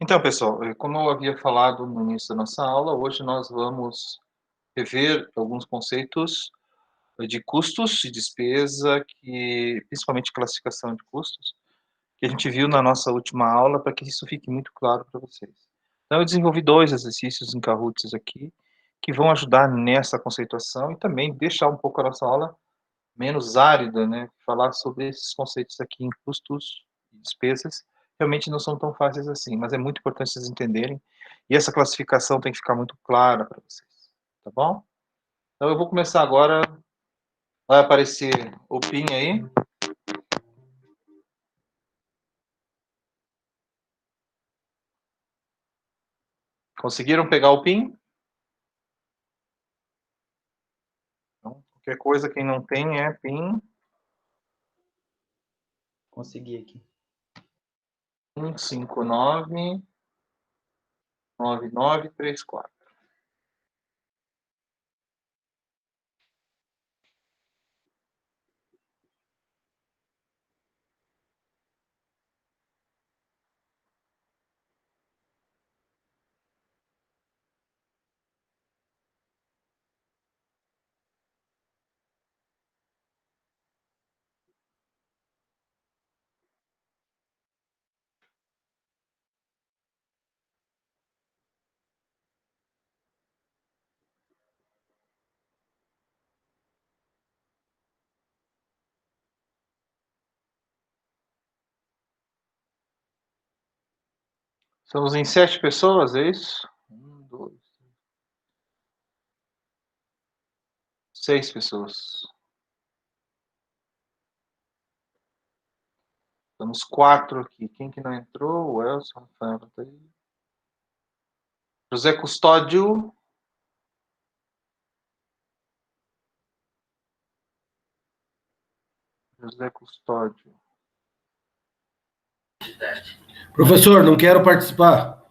Então, pessoal, como eu havia falado no início da nossa aula, hoje nós vamos rever alguns conceitos de custos e despesa, que principalmente classificação de custos, que a gente viu na nossa última aula, para que isso fique muito claro para vocês. Então, eu desenvolvi 2 exercícios em Kahoots aqui, que vão ajudar nessa conceituação e também deixar um pouco a nossa aula menos árida, né, falar sobre esses conceitos aqui em custos e despesas, realmente não são tão fáceis assim, mas é muito importante vocês entenderem, e essa classificação tem que ficar muito clara para vocês, tá bom? Então eu vou começar agora, vai aparecer o PIN aí. Conseguiram pegar o PIN? Então, qualquer coisa, quem não tem é PIN Consegui aqui. 1599934. Estamos em 7 pessoas, é isso? 1, 2, 6 pessoas. Temos 4 aqui. Quem que não entrou? O Elson, Rafael, tá aí. José Custódio. José Custódio. Professor, não quero participar.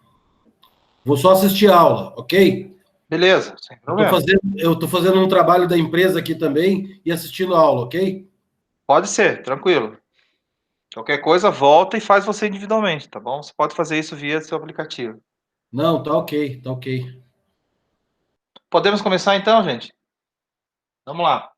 Vou só assistir a aula, ok? Beleza, sem problema. Eu estou fazendo um trabalho da empresa aqui também e assistindo a aula, ok? Pode ser, tranquilo. Qualquer coisa, volta e faz você individualmente, tá bom? Você pode fazer isso via seu aplicativo. Não, tá ok, tá ok. Podemos começar então, gente? Vamos lá.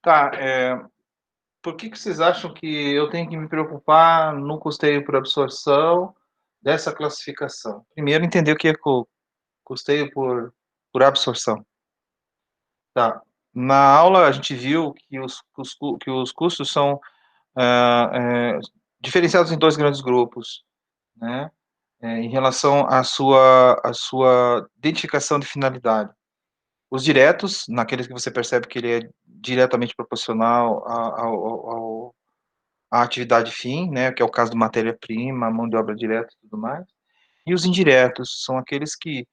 Tá, por que vocês acham que eu tenho que me preocupar no custeio por absorção dessa classificação? Primeiro, entender o que é custeio por absorção. Tá. Na aula, a gente viu que os custos são diferenciados em 2 grandes grupos, né? Em relação à sua identificação de finalidade. Os diretos, naqueles que você percebe que ele é diretamente proporcional à atividade fim, né, que é o caso de matéria-prima, mão de obra direta e tudo mais. E os indiretos, são aqueles que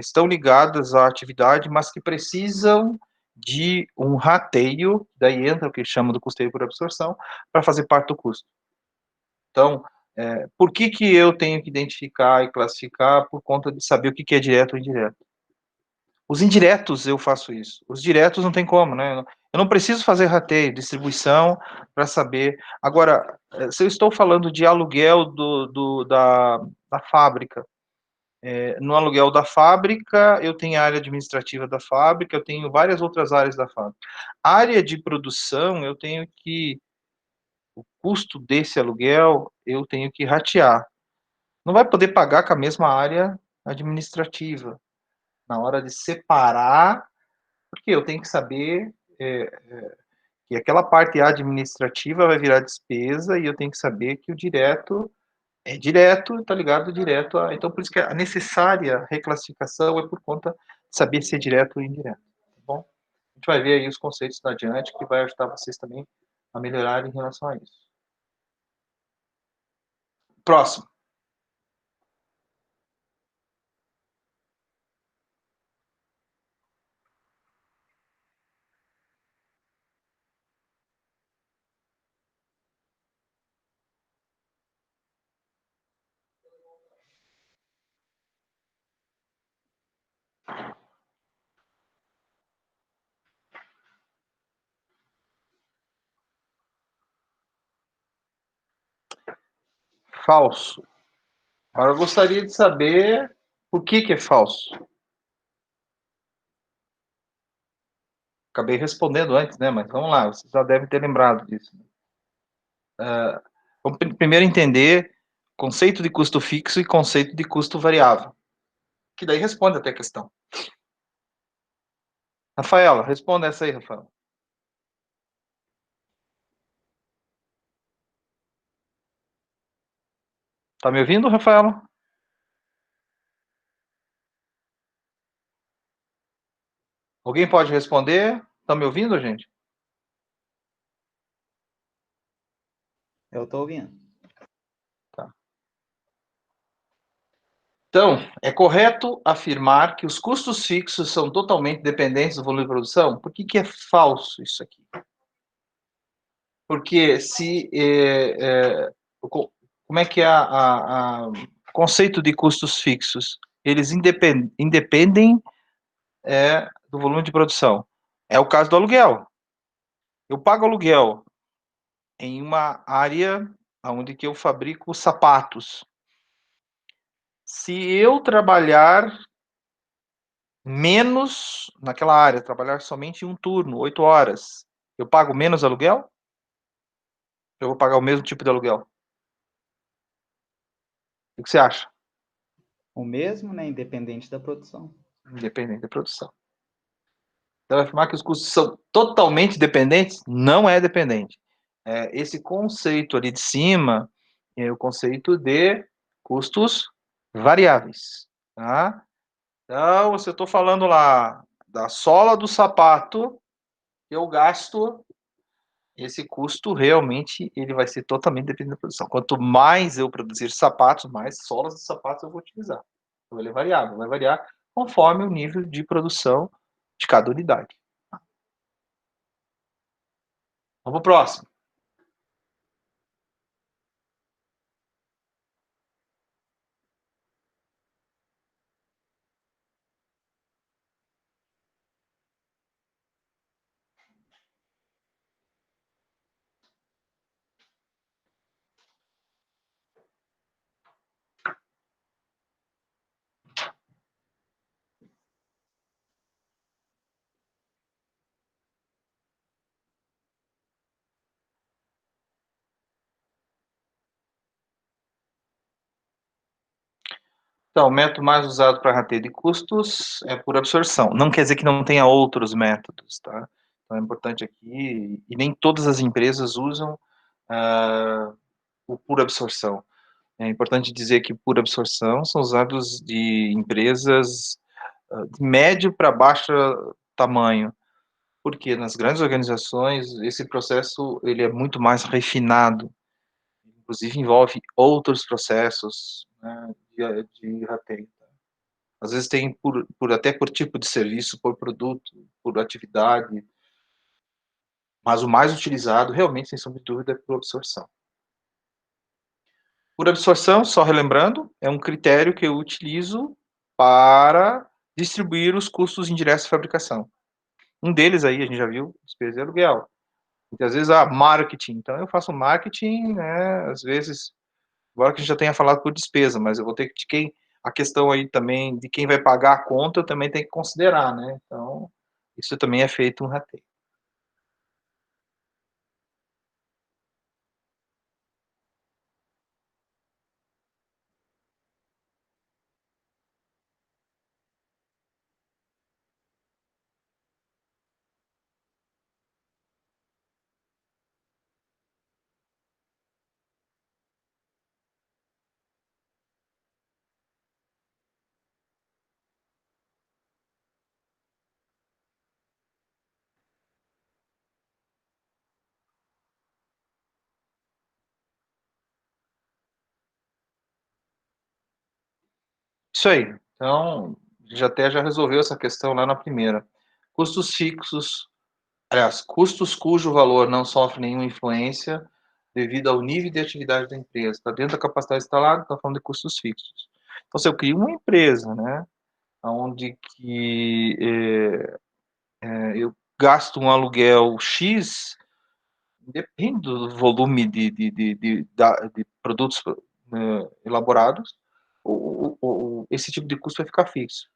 estão ligados à atividade, mas que precisam de um rateio, daí entra o que chama do custeio por absorção, para fazer parte do custo. Então, por que eu tenho que identificar e classificar por conta de saber o que é direto ou indireto? Os indiretos eu faço isso. Os diretos não tem como, né? Eu não preciso fazer rateio, distribuição para saber. Agora, se eu estou falando de aluguel da fábrica, No aluguel da fábrica, eu tenho a área administrativa da fábrica, eu tenho várias outras áreas da fábrica. Área de produção, eu tenho que, o custo desse aluguel, eu tenho que ratear. Não vai poder pagar com a mesma área administrativa. Na hora de separar, porque eu tenho que saber que aquela parte administrativa vai virar despesa e eu tenho que saber que o direto é direto, está ligado direto a... Então, por isso que a necessária reclassificação é por conta de saber se é direto ou indireto, tá bom? A gente vai ver aí os conceitos da adiante, que vai ajudar vocês também a melhorar em relação a isso. Próximo. Falso. Agora eu gostaria de saber por que é falso. Acabei respondendo antes, né? Mas vamos lá, você já deve ter lembrado disso. Vamos primeiro entender conceito de custo fixo e conceito de custo variável, que daí responde até a questão. Rafaela, responda essa aí, Rafaela. Tá me ouvindo, Rafaela? Alguém pode responder? Tá me ouvindo, gente? Eu estou ouvindo. Tá. Então, é correto afirmar que os custos fixos são totalmente dependentes do volume de produção? Por que é falso isso aqui? Porque se... como é que é o conceito de custos fixos? Eles independem do volume de produção. É o caso do aluguel. Eu pago aluguel em uma área onde que eu fabrico sapatos. Se eu trabalhar menos naquela área, trabalhar somente um turno, 8 horas, eu pago menos aluguel? Eu vou pagar o mesmo tipo de aluguel? O que você acha? O mesmo, né? Independente da produção. Independente da produção. Então, afirmar que os custos são totalmente dependentes? Não é dependente. Esse conceito ali de cima é o conceito de custos variáveis. Tá? Então, se eu estou falando lá da sola do sapato, eu gasto, esse custo realmente ele vai ser totalmente dependente da produção. Quanto mais eu produzir sapatos, mais solas de sapatos eu vou utilizar. Então, ele é variável, vai variar conforme o nível de produção de cada unidade. Vamos para o próximo. Então, o método mais usado para rateio de custos é por absorção. Não quer dizer que não tenha outros métodos, tá? Então, é importante aqui, e nem todas as empresas usam o por absorção. É importante dizer que por absorção são usados de empresas de médio para baixo tamanho, porque nas grandes organizações esse processo ele é muito mais refinado, inclusive envolve outros processos, né, de rateio. Às vezes tem até por tipo de serviço, por produto, por atividade, mas o mais utilizado, realmente, sem sombra de dúvida, é por absorção. Por absorção, só relembrando, é um critério que eu utilizo para distribuir os custos indiretos de fabricação. Um deles aí, a gente já viu, despesa de aluguel. Muitas vezes, marketing. Então, eu faço marketing, né, às vezes, agora que a gente já tenha falado por despesa, mas eu vou ter que a questão aí também de quem vai pagar a conta também tem que considerar, né, então, isso também é feito um rateio. Isso aí. Então, já resolveu essa questão lá na primeira. Custos fixos, aliás, custos cujo valor não sofre nenhuma influência devido ao nível de atividade da empresa. Está dentro da capacidade instalada, está falando de custos fixos. Então, se eu crio uma empresa, né, onde que eu gasto um aluguel X, depende do volume de produtos elaborados, esse tipo de custo vai ficar fixo.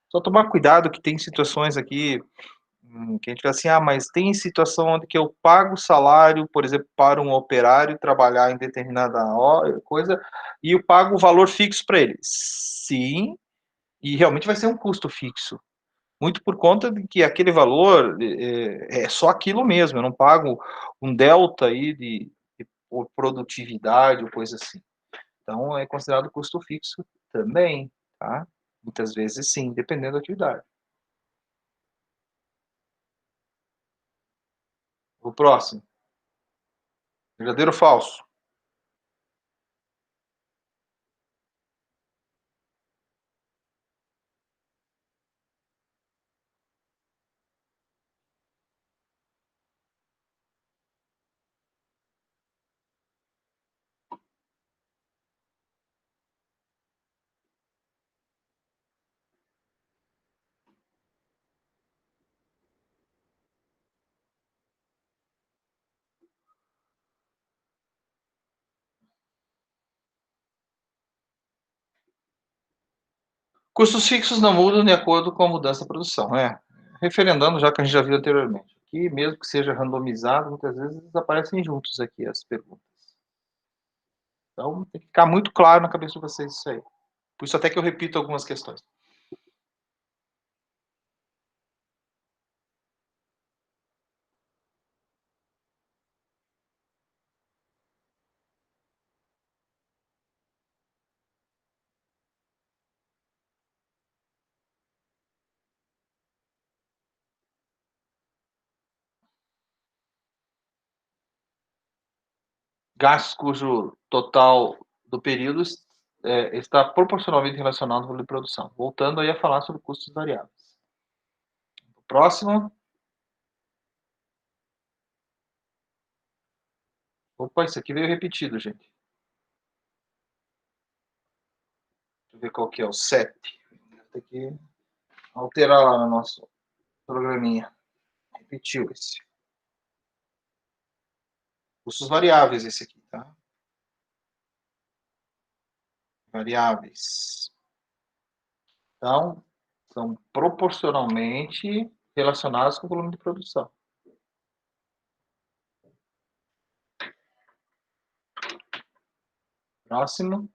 Só tomar cuidado que tem situações aqui que a gente fala assim, mas tem situação onde que eu pago o salário, por exemplo, para um operário trabalhar em determinada coisa, e eu pago o valor fixo para ele. Sim, e realmente vai ser um custo fixo. Muito por conta de que aquele valor é só aquilo mesmo, eu não pago um delta aí de produtividade ou coisa assim. Então, é considerado custo fixo também, tá? Muitas vezes sim, dependendo da atividade. O próximo, verdadeiro ou falso? Custos fixos não mudam de acordo com a mudança da produção, referendando já que a gente já viu anteriormente. Aqui, mesmo que seja randomizado, muitas vezes eles aparecem juntos aqui as perguntas. Então, tem que ficar muito claro na cabeça de vocês isso aí. Por isso até que eu repito algumas questões. Gastos cujo total do período está proporcionalmente relacionado ao volume de produção. Voltando aí a falar sobre custos variáveis. Próximo. Opa, isso aqui veio repetido, gente. Deixa eu ver qual que é o 7. Tem que alterar lá no nosso programinha. Repetiu esse. Custos variáveis esse aqui, tá? Variáveis. Então, são proporcionalmente relacionados com o volume de produção. Próximo.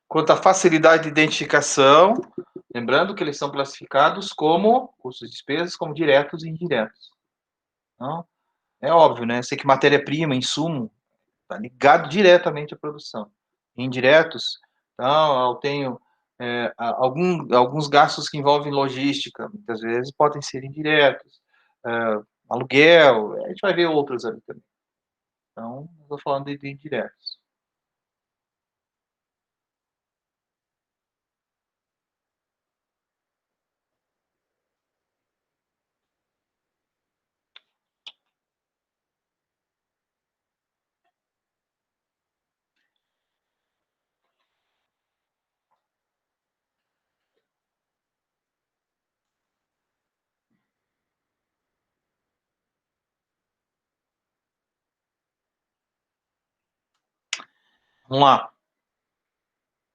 Quanto à facilidade de identificação, lembrando que eles são classificados como custos e despesas, como diretos e indiretos. Então, é óbvio, né? Sei que matéria-prima, insumo, está ligado diretamente à produção. Indiretos, então, eu tenho alguns gastos que envolvem logística, muitas vezes podem ser indiretos. Aluguel, a gente vai ver outros ali também. Então, estou falando de indiretos. Vamos lá.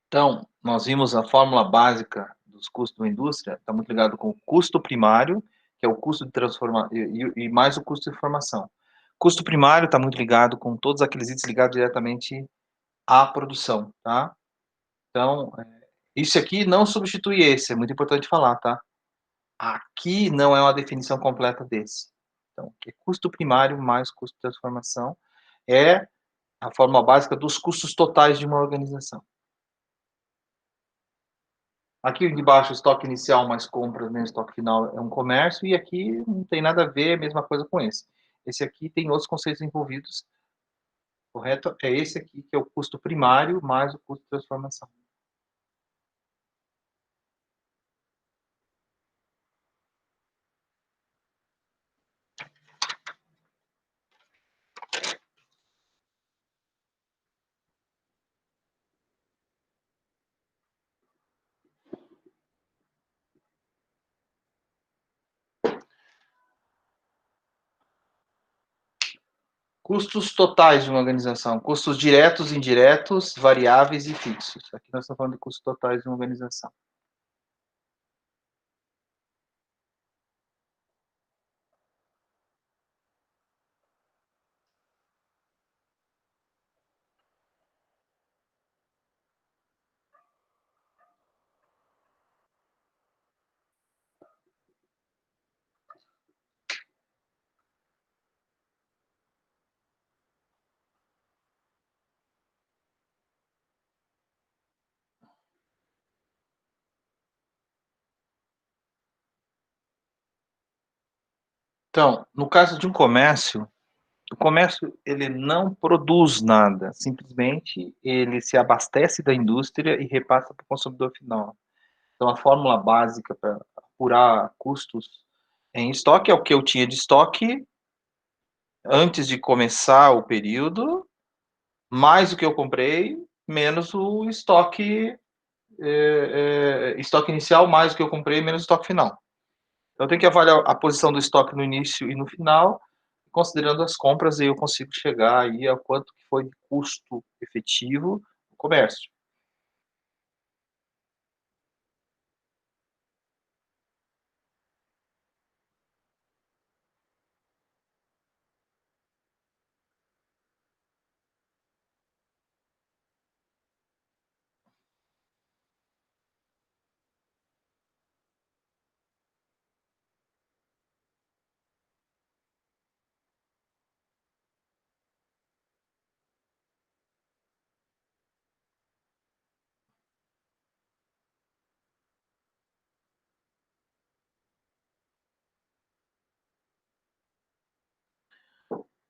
Então, nós vimos a fórmula básica dos custos da indústria, está muito ligado com o custo primário, que é o custo de transformação, e mais o custo de formação. Custo primário está muito ligado com todos aqueles itens ligados diretamente à produção, tá? Então, isso aqui não substitui esse, é muito importante falar, tá? Aqui não é uma definição completa desse. Então, que é custo primário mais custo de transformação é a forma básica dos custos totais de uma organização. Aqui debaixo, estoque inicial mais compras menos estoque final é um comércio, e aqui não tem nada a ver, é a mesma coisa com esse. Esse aqui tem outros conceitos envolvidos, correto? É esse aqui que é o custo primário mais o custo de transformação. Custos totais de uma organização, custos diretos, indiretos, variáveis e fixos. Aqui nós estamos falando de custos totais de uma organização. Então, no caso de um comércio, o comércio ele não produz nada, simplesmente ele se abastece da indústria e repassa para o consumidor final. Então, a fórmula básica para apurar custos em estoque é o que eu tinha de estoque antes de começar o período, mais o que eu comprei, menos o estoque, estoque inicial, mais o que eu comprei, menos o estoque final. Então, eu tenho que avaliar a posição do estoque no início e no final, considerando as compras, aí eu consigo chegar aí a quanto que foi de custo efetivo no comércio.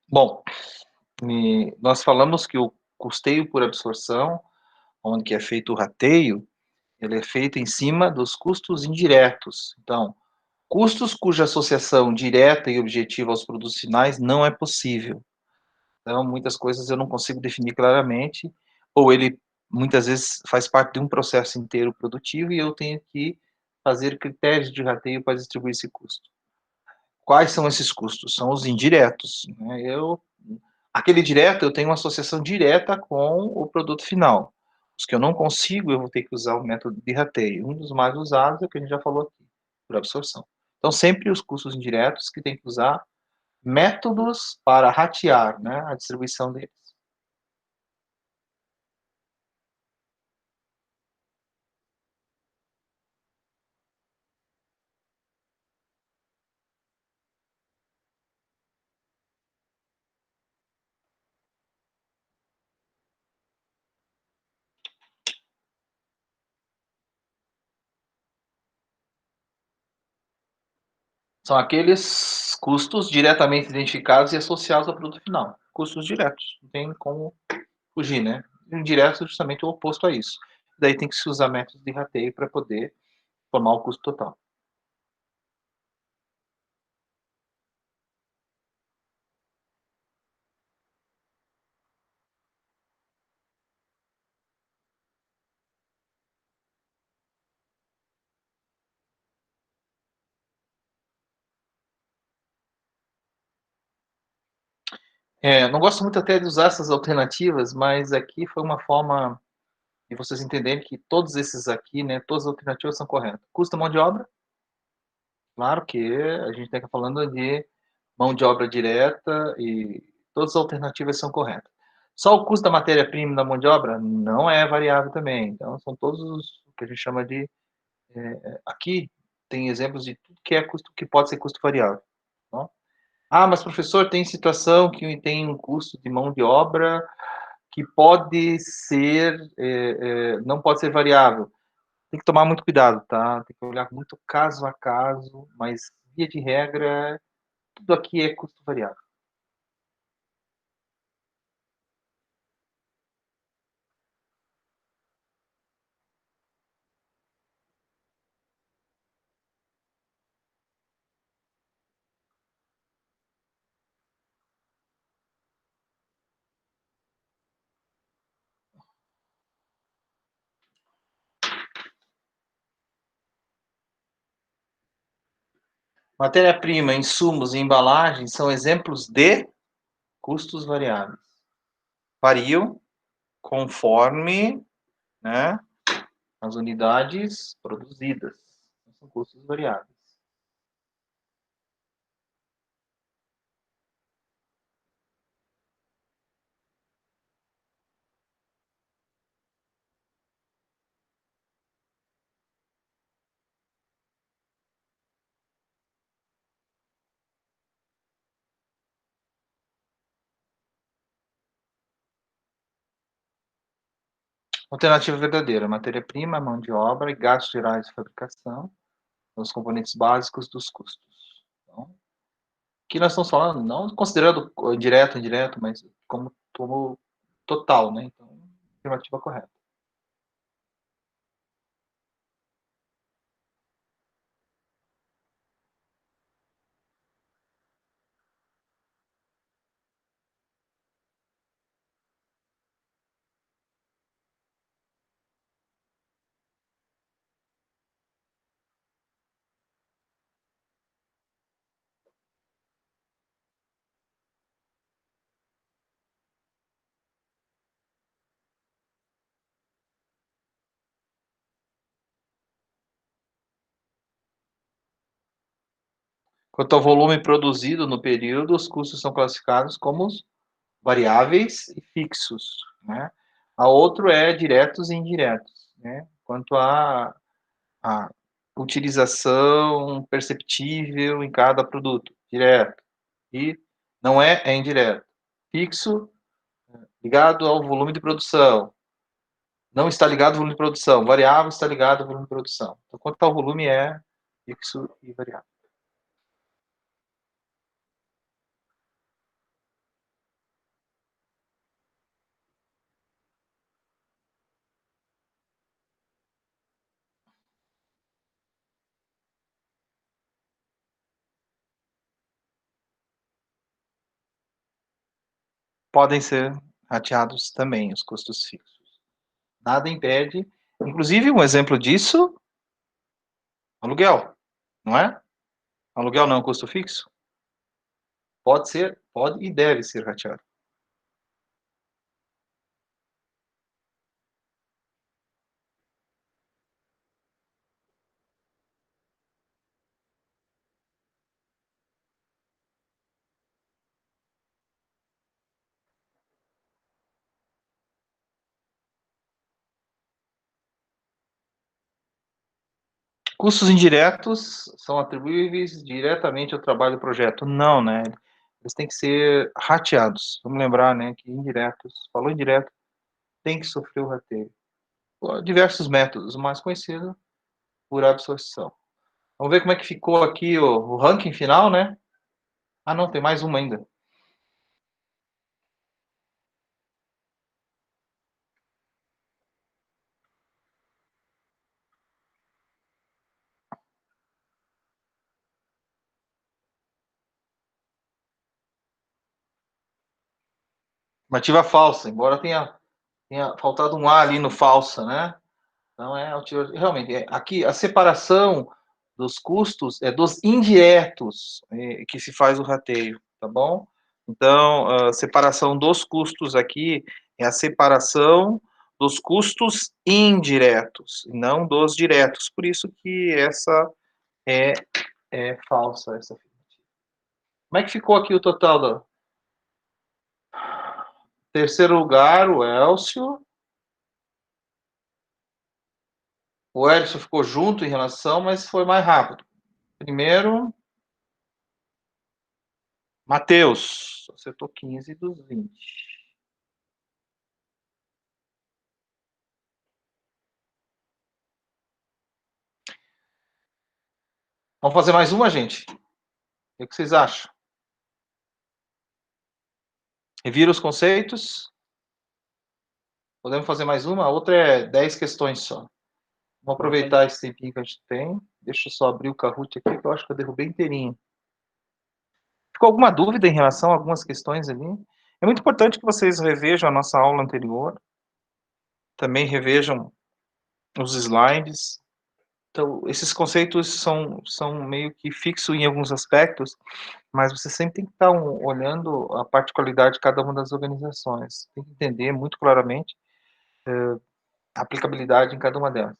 Bom, nós falamos que o custeio por absorção, onde que é feito o rateio, ele é feito em cima dos custos indiretos. Então, custos cuja associação direta e objetiva aos produtos finais não é possível. Então, muitas coisas eu não consigo definir claramente, ou ele muitas vezes faz parte de um processo inteiro produtivo e eu tenho que fazer critérios de rateio para distribuir esse custo. Quais são esses custos? São os indiretos, né? Aquele direto, eu tenho uma associação direta com o produto final. Os que eu não consigo, eu vou ter que usar o método de rateio. Um dos mais usados é o que a gente já falou aqui, por absorção. Então, sempre os custos indiretos que tem que usar métodos para ratear, né, a distribuição deles. São aqueles custos diretamente identificados e associados ao produto final. Custos diretos, não tem como fugir, né? Indiretos é justamente o oposto a isso. Daí tem que se usar métodos de rateio para poder formar o custo total. Não gosto muito até de usar essas alternativas, mas aqui foi uma forma de vocês entenderem que todos esses aqui, né, todas as alternativas são corretas. Custo da mão de obra, claro que a gente está falando de mão de obra direta e todas as alternativas são corretas. Só o custo da matéria-prima da mão de obra não é variável também. Então, são todos os que a gente chama de... aqui tem exemplos de tudo que é custo, que pode ser custo variável. Tá? Ah, mas professor, tem situação que tem um custo de mão de obra que pode ser, não pode ser variável. Tem que tomar muito cuidado, tá? Tem que olhar muito caso a caso, mas via de regra, tudo aqui é custo variável. Matéria-prima, insumos e embalagens são exemplos de custos variáveis. Variam conforme, né, as unidades produzidas. São custos variáveis. Alternativa verdadeira: matéria-prima, mão de obra e gastos gerais de fabricação são os componentes básicos dos custos. Então, aqui nós estamos falando, não considerando direto, indireto, mas como total, né? Então, afirmativa correta. Quanto ao volume produzido no período, os custos são classificados como variáveis e fixos, né? A outro é diretos e indiretos, né? Quanto à utilização perceptível em cada produto, direto. E não é indireto. Fixo, ligado ao volume de produção. Não está ligado ao volume de produção. Variável está ligado ao volume de produção. Então, quanto ao volume é fixo e variável. Podem ser rateados também os custos fixos. Nada impede. Inclusive, um exemplo disso, aluguel, não é? Aluguel não é um custo fixo? Pode ser, pode e deve ser rateado. Custos indiretos são atribuíveis diretamente ao trabalho do projeto. Não, né? Eles têm que ser rateados. Vamos lembrar, né, que indiretos, falou indireto, tem que sofrer o rateio. Diversos métodos, o mais conhecido, por absorção. Vamos ver como é que ficou aqui o ranking final, né? Ah, não, tem mais uma ainda. Estimativa falsa, embora tenha faltado um A ali no falsa, né? Então, realmente, aqui a separação dos custos é dos indiretos que se faz o rateio, tá bom? Então, a separação dos custos aqui é a separação dos custos indiretos, não dos diretos. Por isso que essa é falsa, essa afirmativa. Como é que ficou aqui o total do terceiro lugar, o Elcio. O Elcio ficou junto em relação, mas foi mais rápido. Primeiro, Matheus, acertou 15 dos 20. Vamos fazer mais uma, gente? O que vocês acham? Revira os conceitos. Podemos fazer mais uma? A outra é 10 questões só. Vamos aproveitar esse tempinho que a gente tem. Deixa eu só abrir o Kahoot aqui, que eu acho que eu derrubei inteirinho. Ficou alguma dúvida em relação a algumas questões ali? É muito importante que vocês revejam a nossa aula anterior. Também revejam os slides. Então, esses conceitos são meio que fixos em alguns aspectos, mas você sempre tem que estar olhando a particularidade de cada uma das organizações. Tem que entender muito claramente a aplicabilidade em cada uma delas.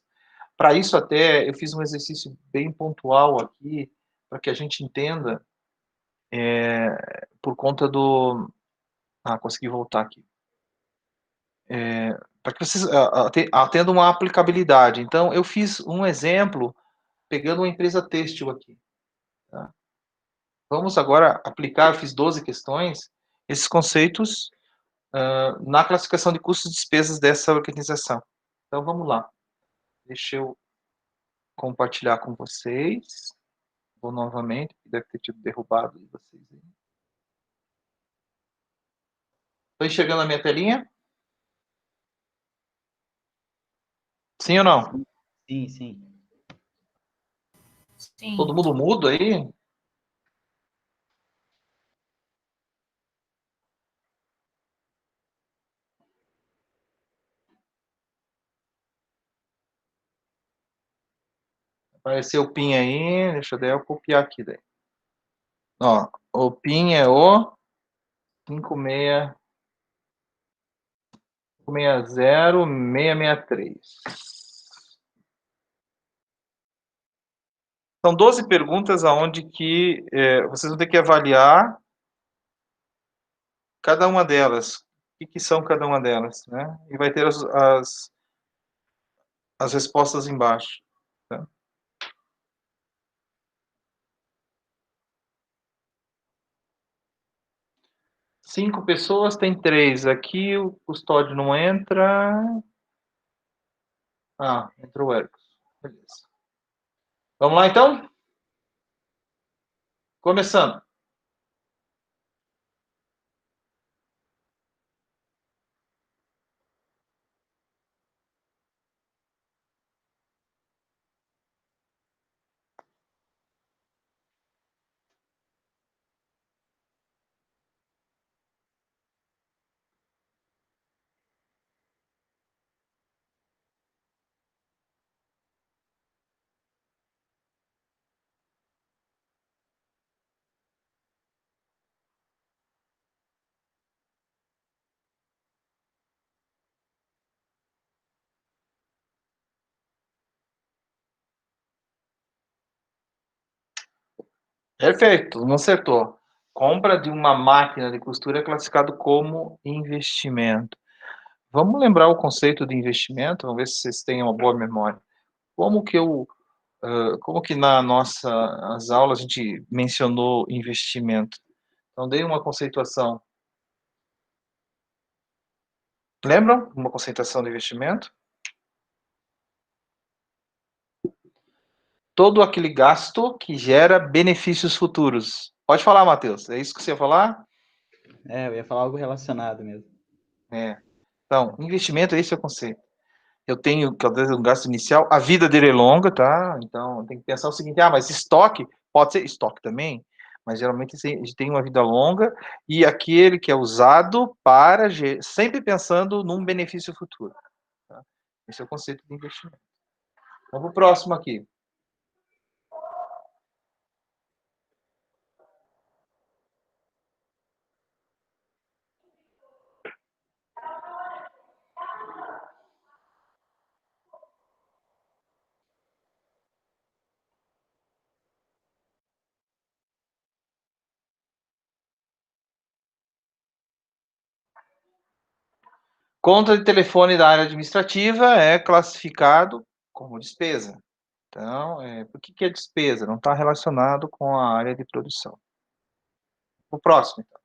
Para isso, até, eu fiz um exercício bem pontual aqui, para que a gente entenda, por conta do... consegui voltar aqui. Para que vocês atendam uma aplicabilidade. Então, eu fiz um exemplo, pegando uma empresa têxtil aqui. Tá? Vamos agora aplicar, eu fiz 12 questões, esses conceitos na classificação de custos e despesas dessa organização. Então, vamos lá. Deixa eu compartilhar com vocês. Vou novamente, deve ter tido derrubado de vocês. Estou enxergando a minha telinha? Sim ou não? Sim, sim. Sim. Todo mundo mudo aí? Apareceu o PIN aí, deixa eu copiar aqui daí. Ó, o PIN é o 560-663. São 12 perguntas aonde que vocês vão ter que avaliar cada uma delas. O que são cada uma delas, né? E vai ter as respostas embaixo. Tá? Cinco pessoas, tem 3. Aqui o custódio não entra. Entrou o Ericos. Beleza. Vamos lá, então? Começando. Perfeito, não acertou. Compra de uma máquina de costura é classificado como investimento. Vamos lembrar o conceito de investimento, vamos ver se vocês têm uma boa memória. Como que nas nossas aulas a gente mencionou investimento? Então, dei uma conceituação. Lembram uma conceituação de investimento? Todo aquele gasto que gera benefícios futuros. Pode falar, Matheus. É isso que você ia falar? Eu ia falar algo relacionado mesmo. Então, investimento, esse é o conceito. Eu tenho, talvez, um gasto inicial, a vida dele é longa, tá? Então, tem que pensar o seguinte, mas estoque, pode ser estoque também, mas geralmente a gente tem uma vida longa e aquele que é usado para, sempre pensando num benefício futuro. Tá? Esse é o conceito de investimento. Vamos para o próximo aqui. Conta de telefone da área administrativa é classificado como despesa. Então, por que é despesa? Não está relacionado com a área de produção. O próximo, então.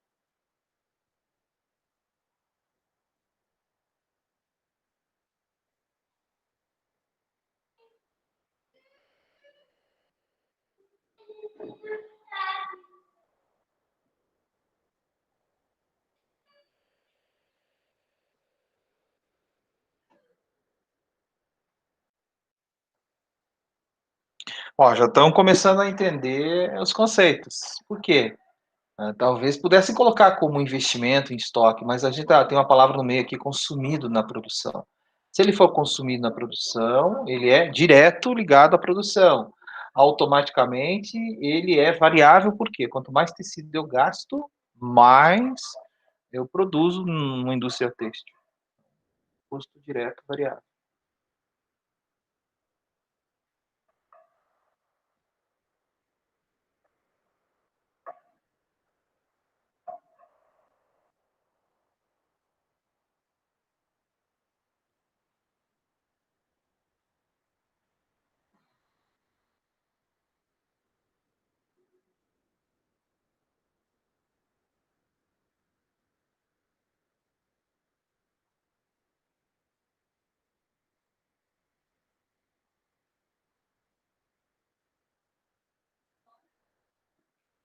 Ó, já estão começando a entender os conceitos. Por quê? Talvez pudessem colocar como investimento em estoque, mas a gente tem uma palavra no meio aqui, consumido na produção. Se ele for consumido na produção, ele é direto ligado à produção. Automaticamente, ele é variável, por quê? Quanto mais tecido eu gasto, mais eu produzo numa indústria têxtil. Custo direto variável.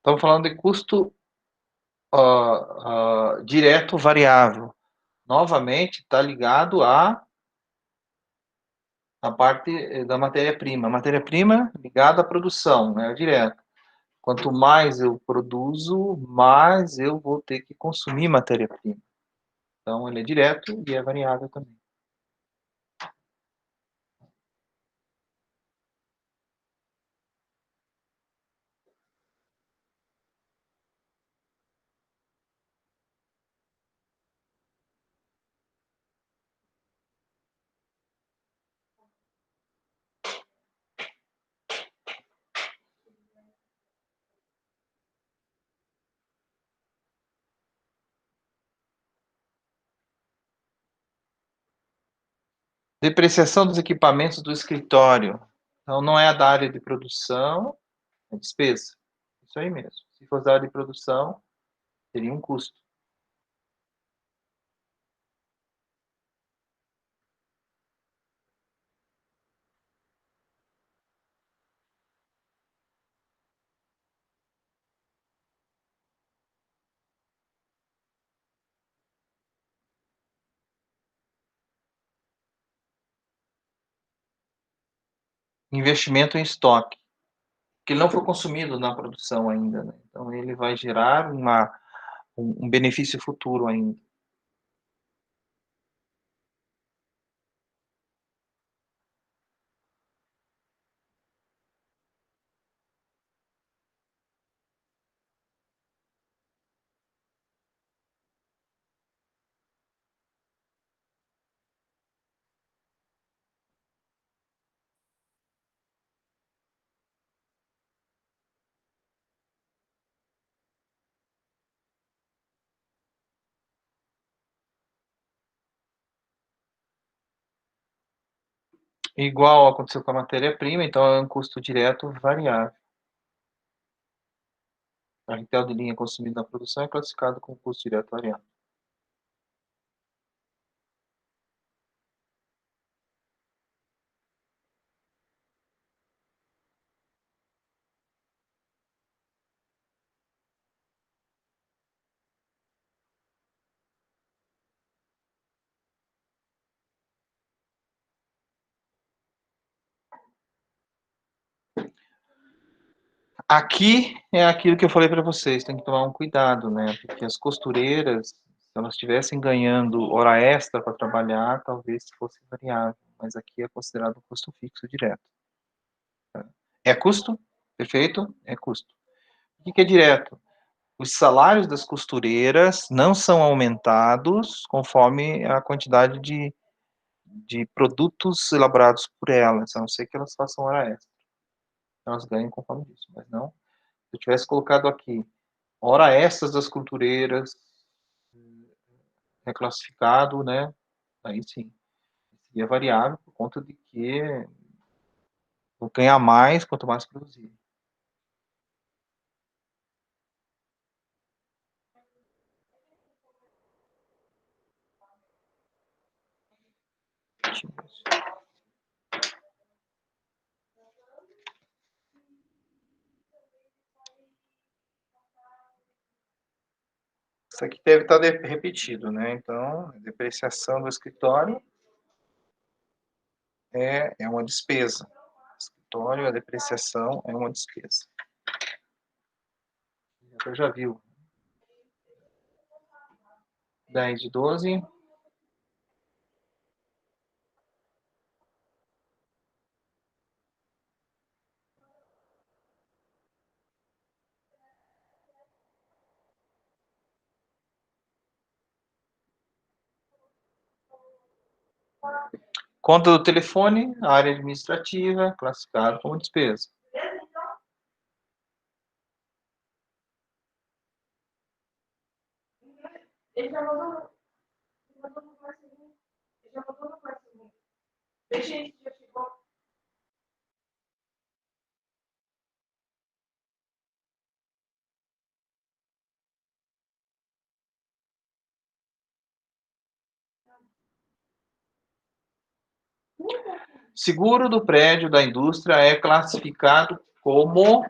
Estamos falando de custo direto variável. Novamente, está ligado à parte da matéria-prima. Matéria-prima ligada à produção, né, direto. Quanto mais eu produzo, mais eu vou ter que consumir matéria-prima. Então, ele é direto e é variável também. Depreciação dos equipamentos do escritório. Então, não é da área de produção, é despesa. Isso aí mesmo. Se fosse da área de produção, teria um custo. Investimento em estoque, que ele não foi consumido na produção ainda, né? Então, ele vai gerar um benefício futuro ainda. Igual aconteceu com a matéria-prima, então é um custo direto variável. A retail de linha consumido na produção é classificado como custo direto variável. Aqui é aquilo que eu falei para vocês, tem que tomar um cuidado, né? Porque as costureiras, se elas estivessem ganhando hora extra para trabalhar, talvez fosse variável, mas aqui é considerado um custo fixo direto. É custo? Perfeito? É custo. O que é direto? Os salários das costureiras não são aumentados conforme a quantidade de produtos elaborados por elas, a não ser que elas façam hora extra. Elas ganham conforme isso, mas não. Se eu tivesse colocado aqui hora extras das costureiras, reclassificado, né? aí sim, seria variável por conta de que vou ganhar mais quanto mais produzir. Isso aqui deve estar repetido, né? Então, a depreciação do escritório é uma despesa. O escritório, a depreciação é uma despesa. Você já viu. 10 de 12. Conta do telefone, área administrativa, classificado como despesa. Ele já mandou no parceiro. Ele já mandou no parceiro. Deixa ele já chegou. Seguro do prédio da indústria é classificado como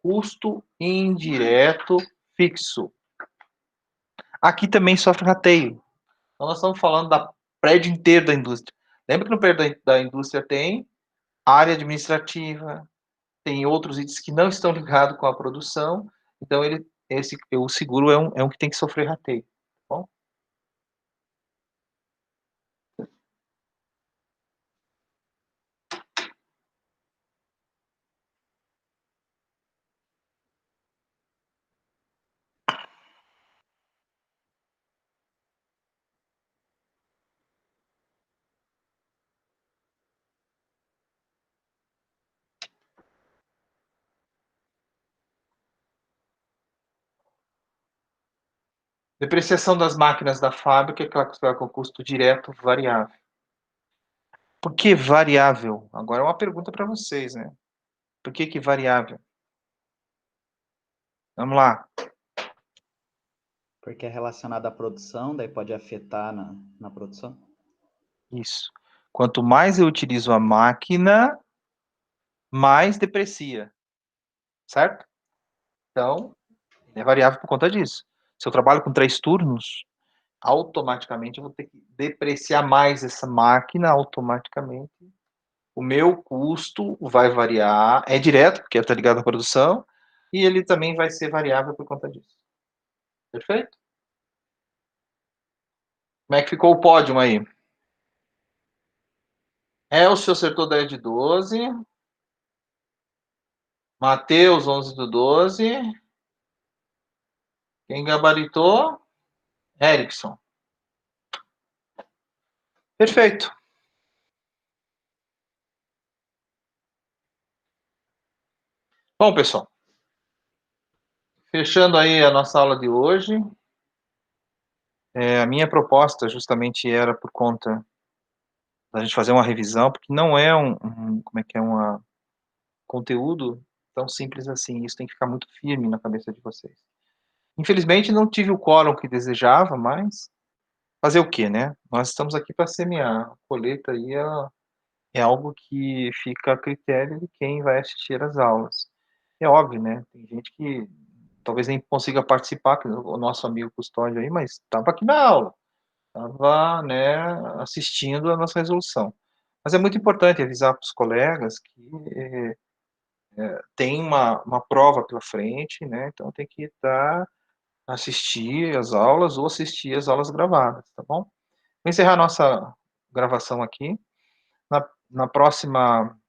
custo indireto fixo. Aqui também sofre rateio. Então, nós estamos falando da prédio inteiro da indústria. Lembra que no prédio da indústria tem área administrativa, tem outros itens que não estão ligados com a produção. Então, o seguro é um que tem que sofrer rateio. Tá bom? Depreciação das máquinas da fábrica é classificada com custo direto variável. Por que variável? Agora é uma pergunta para vocês, né? Por que variável? Vamos lá. Porque é relacionado à produção, daí pode afetar na produção. Isso. Quanto mais eu utilizo a máquina, mais deprecia. Certo? Então, é variável por conta disso. Se eu trabalho com 3 turnos, automaticamente eu vou ter que depreciar mais essa máquina, automaticamente. O meu custo vai variar, é direto, porque está ligado à produção, e ele também vai ser variável por conta disso. Perfeito? Como é que ficou o pódio aí? Elcio acertou 10 de 12. Matheus, 11 do 12. Quem gabaritou? Erickson. Perfeito. Bom, pessoal. Fechando aí a nossa aula de hoje. A minha proposta justamente era por conta da gente fazer uma revisão, porque não é um conteúdo tão simples assim. Isso tem que ficar muito firme na cabeça de vocês. Infelizmente, não tive o quórum que desejava, mas fazer o quê, né? Nós estamos aqui para semear. A colheita aí é algo que fica a critério de quem vai assistir às aulas. É óbvio, né? Tem gente que talvez nem consiga participar, que o nosso amigo Custódio aí, mas estava aqui na aula, estava, né, assistindo a nossa resolução. Mas é muito importante avisar para os colegas que tem uma prova pela frente, né? Então tem que assistir as aulas ou assistir as aulas gravadas, tá bom? Vou encerrar a nossa gravação aqui. Na próxima